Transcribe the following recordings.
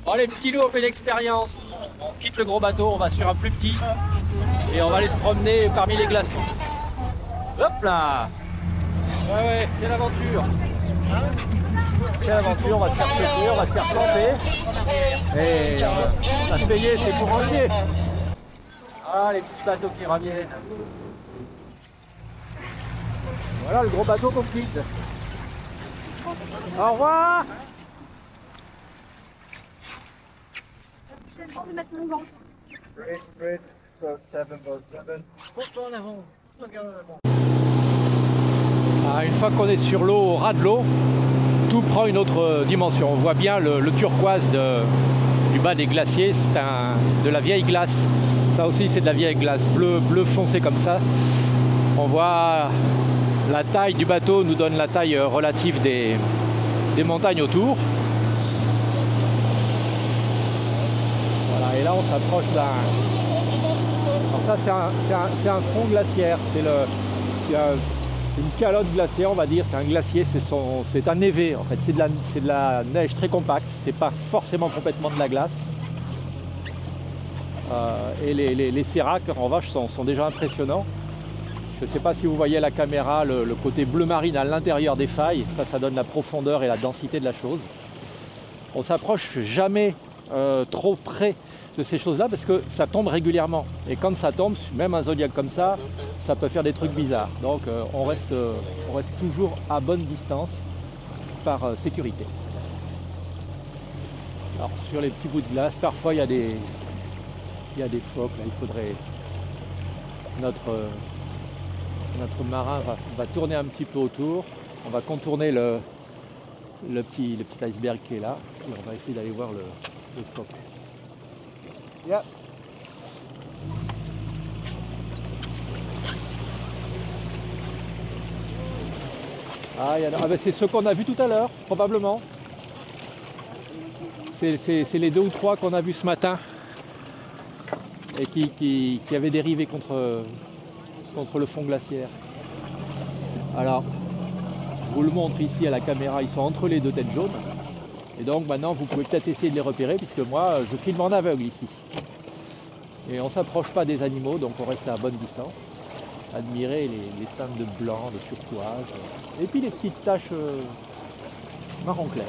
Bon, les petits loups, on fait l'expérience. On quitte le gros bateau, on va sur un plus petit et on va aller se promener parmi les glaçons. Hop là! Ouais, c'est l'aventure. C'est l'aventure, on va se faire chauffer, on va se faire tremper. Et on va se payer, c'est pour manger. Ah, les petits bateaux qui reviennent. Voilà le gros bateau qu'on quitte. Au revoir! Great, boat 7, boat 7. Pousse-toi en avant, pousse-toi en avant. Une fois qu'on est sur l'eau, au ras de l'eau, tout prend une autre dimension. On voit bien le turquoise du bas des glaciers, c'est de la vieille glace. Ça aussi c'est de la vieille glace, bleu foncé comme ça. On voit la taille du bateau nous donne la taille relative des montagnes autour. Voilà, et là on s'approche d'un... Alors ça c'est un front glaciaire, c'est une calotte glaciaire, on va dire. C'est un glacier, c'est un névé en fait, c'est de la neige très compacte, c'est pas forcément complètement de la glace. Et les séracs en revanche sont déjà impressionnants. Je ne sais pas si vous voyez à la caméra le côté bleu marine à l'intérieur des failles, ça donne la profondeur et la densité de la chose. On s'approche jamais trop près de ces choses-là parce que ça tombe régulièrement. Et quand ça tombe, même un zodiaque comme ça peut faire des trucs bizarres. Donc on reste toujours à bonne distance par sécurité. Alors sur les petits bouts de glace, parfois il y a des phoques, là il faudrait... Notre marin va tourner un petit peu autour, on va contourner le petit iceberg qui est là, et on va essayer d'aller voir le phoque. Yeah. Ben c'est ce qu'on a vu tout à l'heure, probablement. C'est les 2 ou 3 qu'on a vus ce matin et qui avaient dérivé contre le fond glaciaire. Alors, je vous le montre ici à la caméra, ils sont entre les 2 têtes jaunes. Et donc maintenant, vous pouvez peut-être essayer de les repérer, puisque moi, je filme en aveugle ici. Et on ne s'approche pas des animaux, donc on reste à bonne distance. Admirer les teintes de blanc, de turquoise, et puis les petites taches marron clair.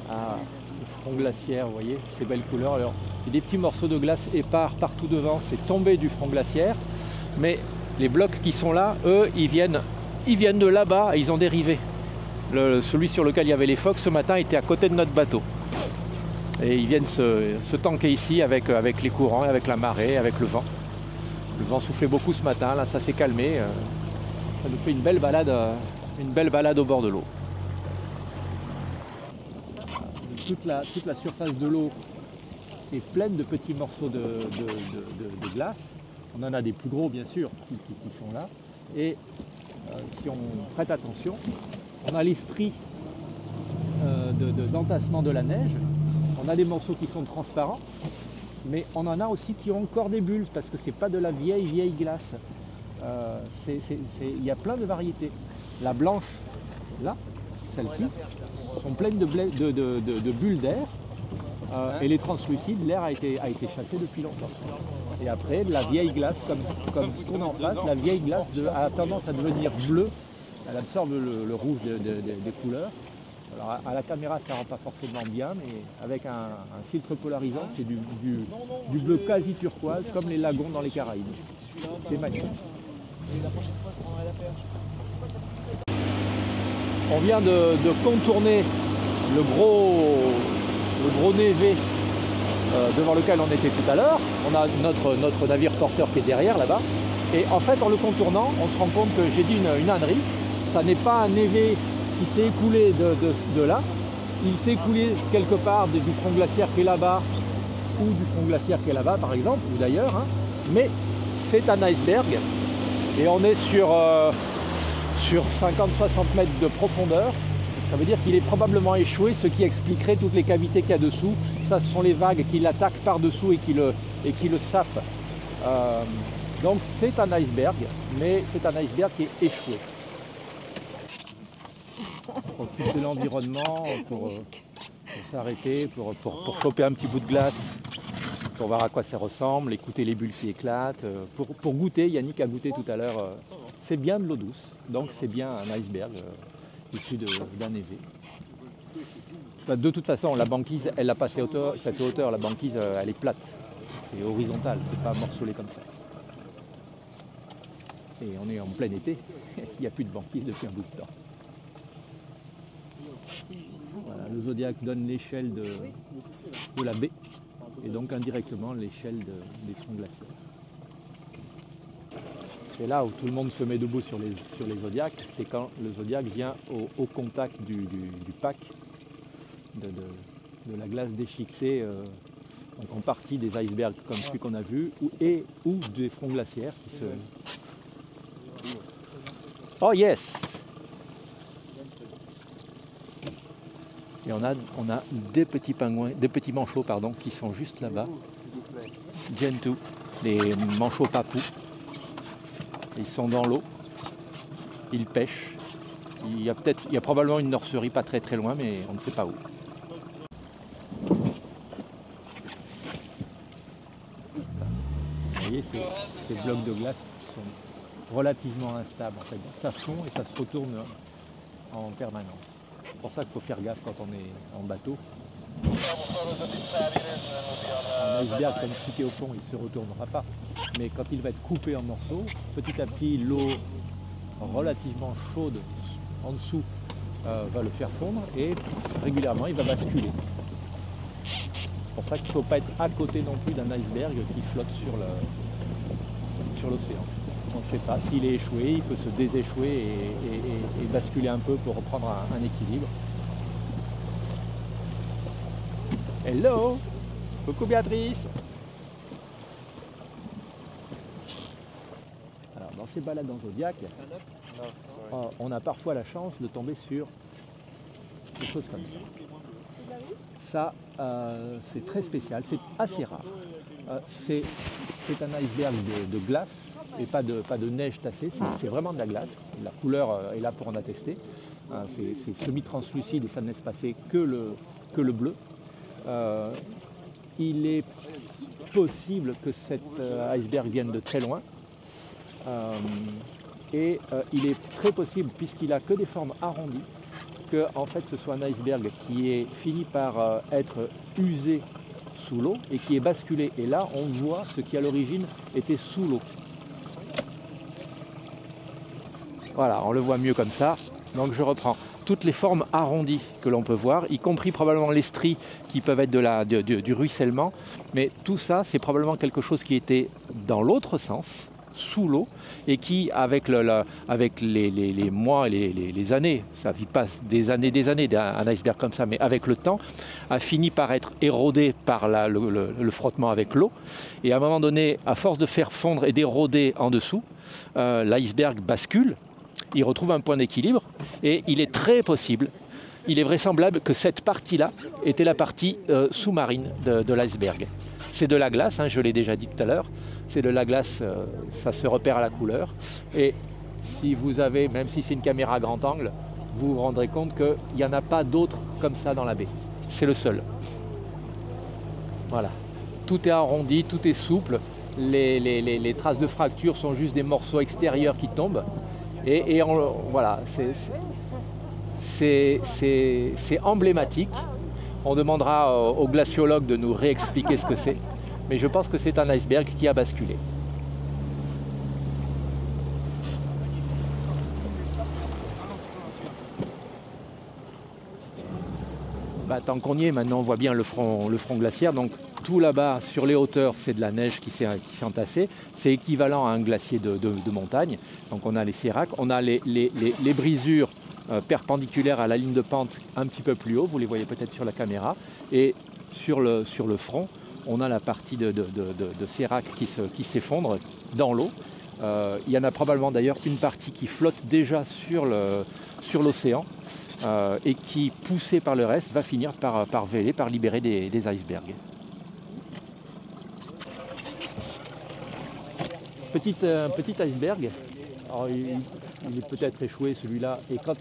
Ah, le front glaciaire, vous voyez, ces belles couleurs. Alors, il y a des petits morceaux de glace épars partout devant, c'est tombé du front glaciaire. Mais les blocs qui sont là, eux, ils viennent de là-bas et ils ont dérivé. Celui sur lequel il y avait les phoques ce matin était à côté de notre bateau. Et ils viennent se tanker ici avec les courants, avec la marée, avec le vent. Le vent soufflait beaucoup ce matin, là ça s'est calmé. Ça nous fait une belle balade au bord de l'eau. Toute la surface de l'eau est pleine de petits morceaux de glace. On en a des plus gros bien sûr qui sont là. Et si on prête attention, on a les stries d'entassement de la neige. On a des morceaux qui sont transparents, mais on en a aussi qui ont encore des bulles parce que c'est pas de la vieille glace. Il y a plein de variétés. La blanche, là, celle-ci, sont pleines de bulles d'air. Et les translucides, l'air a été chassé depuis longtemps. Et après, de la vieille glace, comme ce qu'on a en face, la vieille glace a tendance à devenir bleue. Elle absorbe le rouge des couleurs. Alors à la caméra, ça ne rend pas forcément bien, mais avec un filtre polarisant, c'est du bleu quasi turquoise, comme les lagons dans les Caraïbes. C'est magnifique. On vient de contourner le gros névé devant lequel on était tout à l'heure. On a notre navire porteur qui est derrière là-bas. Et en fait, en le contournant, on se rend compte que j'ai dit une ânerie. Ça n'est pas un névé qui s'est écoulé de là. Il s'est écoulé quelque part du front glaciaire qui est là-bas, ou du front glaciaire qui est là-bas par exemple, ou d'ailleurs. Hein. Mais c'est un iceberg. Et on est sur 50-60 mètres de profondeur. Ça veut dire qu'il est probablement échoué, ce qui expliquerait toutes les cavités qu'il y a dessous. Ça, ce sont les vagues qui l'attaquent par-dessous et qui le sapent. Donc c'est un iceberg, mais c'est un iceberg qui est échoué. profite de l'environnement pour s'arrêter, pour choper un petit bout de glace, pour voir à quoi ça ressemble, écouter les bulles qui éclatent, pour goûter. Yannick a goûté tout à l'heure. C'est bien de l'eau douce, donc c'est bien un iceberg issu d'un évé. De toute façon, la banquise, elle n'a pas cette hauteur, la banquise, elle est plate. C'est horizontal, c'est pas morcelé comme ça. Et on est en plein été, il n'y a plus de banquise depuis un bout de temps. Voilà, le zodiaque donne l'échelle de la baie, et donc indirectement l'échelle des fonds glaciaires. C'est là où tout le monde se met debout sur les zodiaques, c'est quand le zodiaque vient au contact du pack, de la glace déchiquetée, donc en partie des icebergs comme celui qu'on a vu, ou des fronts glaciaires qui se... Oh yes! Et on a des petits pingouins, des petits manchots pardon, qui sont juste là-bas. Gentoo, les manchots papous. Ils sont dans l'eau, ils pêchent. Il y a probablement une nurserie pas très très loin, mais on ne sait pas où. Vous voyez, ces blocs de glace sont relativement instables. En fait. Ça fond et ça se retourne en permanence. C'est pour ça qu'il faut faire gaffe quand on est en bateau. Un iceberg, comme si tu es au fond, il ne se retournera pas. Mais quand il va être coupé en morceaux, petit à petit, l'eau relativement chaude en dessous va le faire fondre et régulièrement, il va basculer. C'est pour ça qu'il ne faut pas être à côté non plus d'un iceberg qui flotte sur l'océan. On ne sait pas s'il est échoué, il peut se déséchouer et basculer un peu pour reprendre un équilibre. Hello! Coucou Béatrice! Alors dans ces balades en zodiaque, on a parfois la chance de tomber sur des choses comme ça. Ça, c'est très spécial, c'est assez rare. C'est un iceberg de glace et pas de neige tassée, c'est vraiment de la glace. La couleur est là pour en attester. C'est semi-translucide et ça ne laisse passer que le bleu. Il est possible que cet iceberg vienne de très loin. Et il est très possible, puisqu'il n'a que des formes arrondies, que en fait ce soit un iceberg qui est fini par être usé sous l'eau et qui est basculé. Et là, on voit ce qui à l'origine était sous l'eau. Voilà, on le voit mieux comme ça. Donc je reprends toutes les formes arrondies que l'on peut voir, y compris probablement les stries qui peuvent être du ruissellement. Mais tout ça, c'est probablement quelque chose qui était dans l'autre sens, sous l'eau, et qui, avec les mois et les années, ça ne vit pas des années, un iceberg comme ça, mais avec le temps, a fini par être érodé par le frottement avec l'eau. Et à un moment donné, à force de faire fondre et d'éroder en dessous, l'iceberg bascule, il retrouve un point d'équilibre, et il est très possible, il est vraisemblable que cette partie-là était la partie sous-marine de l'iceberg. C'est de la glace, hein, je l'ai déjà dit tout à l'heure, c'est de la glace, ça se repère à la couleur. Et si vous avez, même si c'est une caméra à grand angle, vous vous rendrez compte qu'il n'y en a pas d'autres comme ça dans la baie. C'est le seul. Voilà. Tout est arrondi, tout est souple. Les traces de fracture sont juste des morceaux extérieurs qui tombent. Et voilà, c'est emblématique. On demandera aux glaciologues de nous réexpliquer ce que c'est. Mais je pense que c'est un iceberg qui a basculé. Tant qu'on y est, maintenant on voit bien le front glaciaire. Donc tout là-bas, sur les hauteurs, c'est de la neige qui s'est entassée. C'est équivalent à un glacier de montagne. Donc on a les séracs, on a les brisures perpendiculaires à la ligne de pente un petit peu plus haut. Vous les voyez peut-être sur la caméra. Et sur le front, on a la partie de sérac qui s'effondre dans l'eau. Il y en a probablement d'ailleurs une partie qui flotte déjà sur l'océan. Et qui, poussé par le reste, va finir par véler, par libérer des icebergs. Petit iceberg. Alors, il est peut-être échoué celui-là. Et quand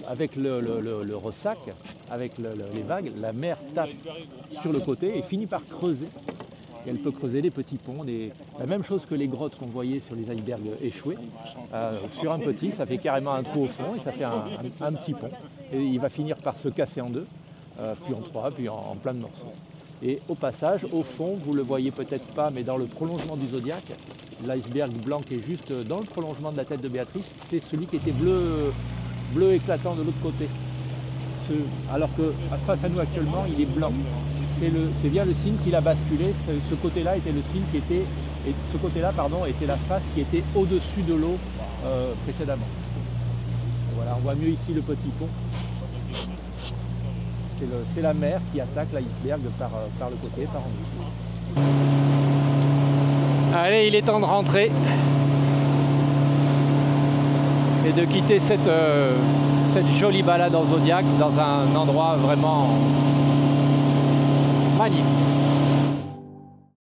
avec le ressac, avec les vagues, la mer tape sur le côté et finit par creuser. Et elle peut creuser des petits ponts, la même chose que les grottes qu'on voyait sur les icebergs échoués. Sur un petit, ça fait carrément un trou au fond et ça fait un petit pont. Et il va finir par se casser en deux, puis en trois, puis en plein de morceaux. Et au passage, au fond, vous ne le voyez peut-être pas, mais dans le prolongement du Zodiac, l'iceberg blanc qui est juste dans le prolongement de la tête de Béatrice, c'est celui qui était bleu éclatant de l'autre côté. Alors que face à nous actuellement, il est blanc. C'est bien le signe qu'il a basculé. Ce côté-là était le signe qui était, et ce côté-là, pardon, était la face qui était au-dessus de l'eau précédemment. Voilà, on voit mieux ici le petit pont. C'est la mer qui attaque l'iceberg par le côté, par en dessous. Allez, il est temps de rentrer et de quitter cette jolie balade en Zodiac dans un endroit vraiment magnifique.